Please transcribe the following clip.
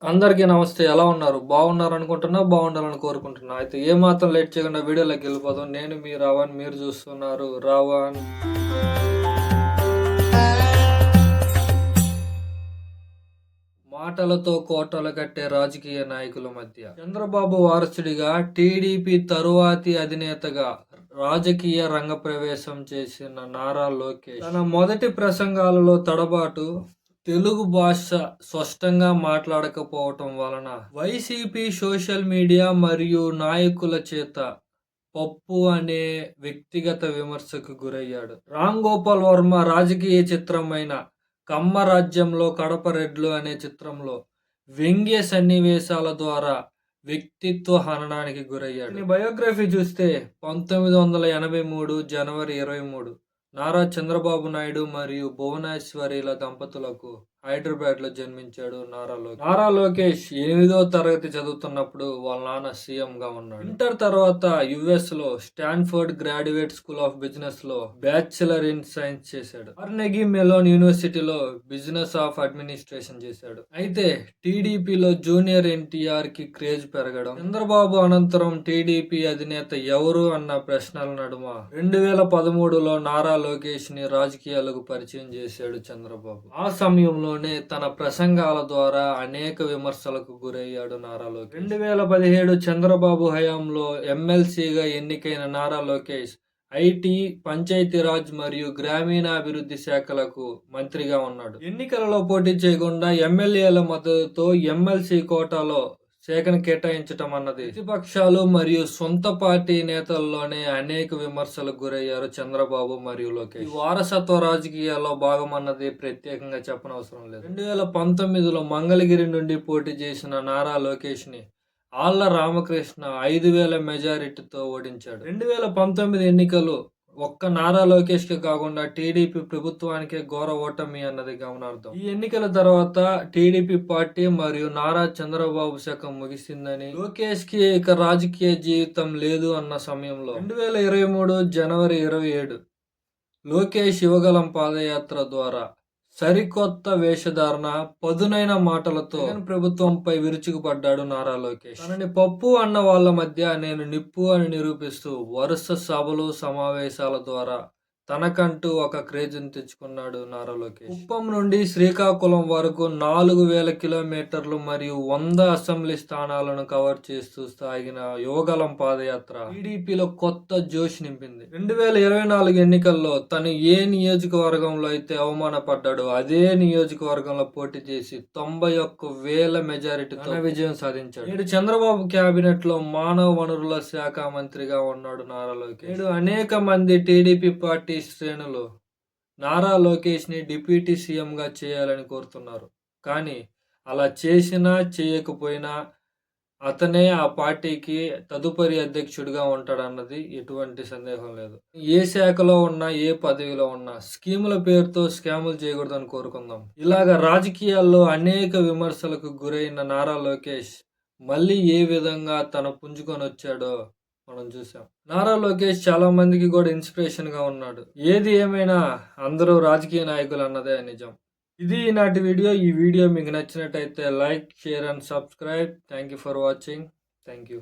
అందరికీ నమస్తే. ఎలా ఉన్నారు? బాగున్నారనుకుంటున్నా, బాగుండాలని కోరుకుంటున్నా. అయితే ఏమాత్రం లేట్ చేయకుండా వీడియోలోకెళ్ళిపోదాం. నేను మీ రావణ్. మీరు చూస్తున్నారు రావణ్. మాటలతో కోటలు కట్టే రాజకీయ నాయకుల మధ్య చంద్రబాబు వారసుడిగా టీడీపీ తరువాతి అధినేతగా రాజకీయ రంగ ప్రవేశం చేసిన నారా లోకేష్ తన మొదటి ప్రసంగాలలో తడబాటు తెలుగు భాష స్పష్టంగా మాట్లాడకపోవటం వలన వైసీపీ సోషల్ మీడియా మరియు నాయకుల చేత పప్పు అనే వ్యక్తిగత విమర్శకు గురయ్యాడు. రామ్ గోపాల్ వర్మ రాజకీయ చిత్రమైన కమ్మ రాజ్యంలో కడప రెడ్లు అనే చిత్రంలో వ్యంగ్య సన్నివేశాల ద్వారా వ్యక్తిత్వ హననానికి గురయ్యాడు. బయోగ్రఫీ చూస్తే 1983 జనవరి 23 నారా చంద్రబాబు నాయుడు మరియు భువనేశ్వరిల దంపతులకు హైదరాబాద్ లో జన్మించాడు నారా లోకేష్ 8వ తరగతి చదువుతున్నప్పుడు వాళ్ళ నాన్న సీఎం గా ఉన్నాడు. ఇంటర్ తర్వాత యుఎస్ లో Stanford graduate school of business లో బ్యాచిలర్ ఇన్ సైన్స్ చేశాడు. కార్నెగీ మెలోన్ యూనివర్సిటీలో బిజినెస్ ఆఫ్ అడ్మినిస్ట్రేషన్ చేశాడు. అయితే టీడీపీలో జూనియర్ ఎన్టీఆర్ కి క్రేజ్ పెరగడం, చంద్రబాబు అనంతరం టీడీపీ అధినేత ఎవరు అన్న ప్రశ్నల నడుమ 2013లో నారా లోకేష్ ని రాజకీయాలకు పరిచయం చేశాడు చంద్రబాబు. ఆ సమయంలోనే తన ప్రసంగాల ద్వారా అనేక విమర్శలకు గురయ్యాడు నారా లోకేష్. 2017 చంద్రబాబు హయాంలో ఎమ్మెల్సీగా ఎన్నికైన నారా లోకేష్ ఐటీ, పంచాయతీరాజ్ మరియు గ్రామీణాభివృద్ధి శాఖలకు మంత్రిగా ఉన్నాడు. ఎన్నికలలో పోటీ చేయకుండా ఎమ్మెల్యేల మద్దతుతో ఎమ్మెల్సీ కోటాలో శాఖను కేటాయించటం అన్నది ప్రతిపక్షాలు మరియు సొంత పార్టీ నేతల్లోనే అనేక విమర్శలకు గురయ్యారు చంద్రబాబు మరియు లోకేష్. వారసత్వ రాజకీయాల్లో భాగం అన్నది ప్రత్యేకంగా చెప్పనవసరం లేదు. 2019లో మంగళగిరి నుండి పోటీ చేసిన నారా లోకేష్ ని ఆళ్ల రామకృష్ణ 5,000 మెజారిటీతో ఓడించాడు. 2019 ఎన్నికలు ఒక్క నారా లోకేష్ కి కాకుండా టీడీపీ ప్రభుత్వానికే ఘోర ఓటమి అన్నది గమనార్థం. ఈ ఎన్నికల తర్వాత టీడీపీ పార్టీ మరియు నారా చంద్రబాబు శకం ముగిసిందని, లోకేష్ కి ఇక రాజకీయ జీవితం లేదు అన్న సమయంలో 2023 జనవరి 27 లోకేష్ యువగలం పాదయాత్ర ద్వారా సరికొత్త వేషధారణ, పదునైన మాటలతో ప్రభుత్వంపై విరుచుకుపడ్డాడు నారా లోకేష్. తనని పప్పు అన్న వాళ్ళ మధ్య నేను నిప్పు అని నిరూపిస్తూ వరుస సభలు, సమావేశాల ద్వారా తనకంటూ ఒక క్రేజ్ని తెచ్చుకున్నాడు నారా లోకేష్. కుప్పం నుండి శ్రీకాకుళం వరకు 4,000 కిలోమీటర్లు మరియు 100 అసెంబ్లీ స్థానాలను కవర్ చేస్తూ సాగిన యువగలం పాదయాత్ర టీడీపీలో కొత్త జోష్ నింపింది. 2024 ఎన్నికల్లో తను ఏ నియోజకవర్గంలో అయితే అవమానపడ్డాడో అదే నియోజకవర్గంలో పోటీ చేసి 91,000 మెజారిటీతో విజయం సాధించాడు. నేడు చంద్రబాబు క్యాబినెట్ లో మానవ వనరుల శాఖ మంత్రిగా ఉన్నాడు నారా లోకేష్. నేడు అనేక మంది టీడీపీ పార్టీ శ్రేణులు నారా లోకేష్ ని డిప్యూటీ సీఎం గా చేయాలని కోరుతున్నారు. కానీ అలా చేసినా చేయకపోయినా అతనే ఆ పార్టీకి తదుపరి అధ్యక్షుడిగా ఉంటాడన్నది ఎటువంటి సందేహం లేదు. ఏ శాఖలో ఉన్నా, ఏ పదవిలో ఉన్నా స్కీముల పేరుతో స్కాములు చేయకూడదని కోరుకుందాం. ఇలాగ రాజకీయాల్లో అనేక విమర్శలకు గురైన నారా లోకేష్ మళ్ళీ ఏ విధంగా తన పుంజుకొని వచ్చాడో మనం చూసాం. నారా లోకేష్ చాలా మందికి కూడా ఇన్స్పిరేషన్ గా ఉన్నాడు. ఏది ఏమైనా అందరూ రాజకీయ నాయకులు అన్నదే నిజం. ఇది ఈనాటి వీడియో. ఈ వీడియో మీకు నచ్చినట్టయితే like, share and subscribe. Thank you for watching. Thank you.